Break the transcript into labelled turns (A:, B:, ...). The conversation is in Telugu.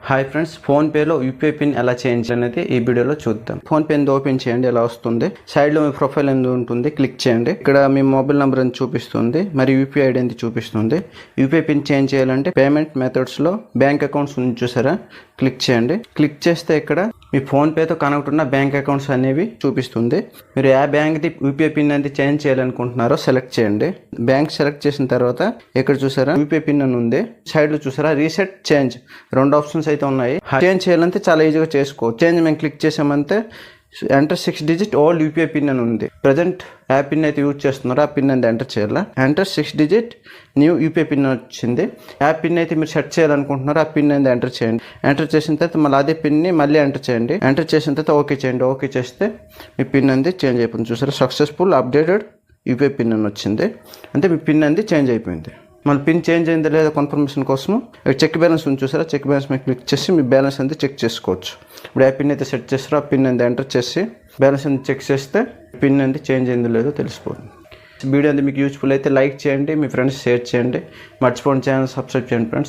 A: హాయ్ ఫ్రెండ్స్, ఫోన్పేలో యూపీఐ పిన్ ఎలా చేంజ్ అనేది ఈ వీడియోలో చూద్దాం. ఫోన్పే ఓపెన్ చేయండి. ఎలా వస్తుంది, సైడ్లో మీ ప్రొఫైల్ ఎందుకు ఉంటుంది, క్లిక్ చేయండి. ఇక్కడ మీ మొబైల్ నెంబర్ అని చూపిస్తుంది, మరి యూపీఐ ఐడి అని చూపిస్తుంది. యూపీఐ పిన్ చేంజ్ చేయాలంటే పేమెంట్ మెథడ్స్లో బ్యాంక్ అకౌంట్స్ ఉంది చూసారా, క్లిక్ చేయండి. క్లిక్ చేస్తే ఇక్కడ మీ ఫోన్పేతో కనెక్ట్ ఉన్న బ్యాంక్ అకౌంట్స్ అనేవి చూపిస్తుంది. మీరు ఏ బ్యాంక్ది యూపీఐ పిన్ అనేది చేంజ్ చేయాలనుకుంటున్నారో సెలెక్ట్ చేయండి. బ్యాంక్ సెలెక్ట్ చేసిన తర్వాత ఇక్కడ చూసారా యూపీఐ పిన్ అని ఉంది, సైడ్లో చూసారా రీసెట్ చేంజ్, రెండు ఆప్షన్స్ అయితే ఉన్నాయి. చేంజ్ చేయాలంటే చాలా ఈజీగా చేసుకోవచ్చు. చేంజ్ మేము క్లిక్ చేసామంటే enter 6 digit old UPI pin అని ఉంది. ప్రజెంట్ ఏ పిన్ అయితే యూజ్ చేస్తున్నారో ఆ పిన్ అనేది ఎంటర్ చేయాలి. Enter 6 digit new UPI pin వచ్చింది. ఆ పిన్ అయితే మీరు సెట్ చేయాలనుకుంటున్నారో ఆ పిన్ అనేది ఎంటర్ చేయండి. ఎంటర్ చేసిన తర్వాత మళ్ళీ అదే పిన్ని మళ్ళీ ఎంటర్ చేయండి. ఎంటర్ చేసిన తర్వాత ఓకే చేయండి. ఓకే చేస్తే మీ పిన్ అనేది చేంజ్ అయిపోయింది. చూసారా సక్సెస్ఫుల్ అప్డేటెడ్ యూపీఐ పిన్ అని వచ్చింది. అంటే మీ పిన్ అనేది చేంజ్ అయిపోయింది. మన పిన్ చేంజ్ అయిందా లేదా కన్ఫర్మేషన్ కోసం చెక్ బ్యాలెన్స్ ఉంది చూసారా, చెక్ బ్యాలెన్స్ మీద క్లిక్ చేసి మీ బ్యాలెన్స్ అనేది చెక్ చేసుకోవచ్చు. ఇప్పుడు ఏ పిన్ అయితే సెట్ చేస్తారో ఆ పిన్ అనేది ఎంటర్ చేసి బ్యాలెన్స్ అనేది చెక్ చేస్తే పిన్ అనేది చేంజ్ అయిందో లేదో తెలిసిపోతుంది. వీడియో అనేది మీకు యూస్ఫుల్ అయితే లైక్ చేయండి, మీ ఫ్రెండ్స్ షేర్ చేయండి, మర్చిపోండి ఛానల్ సబ్స్క్రైబ్ చేయండి ఫ్రెండ్స్.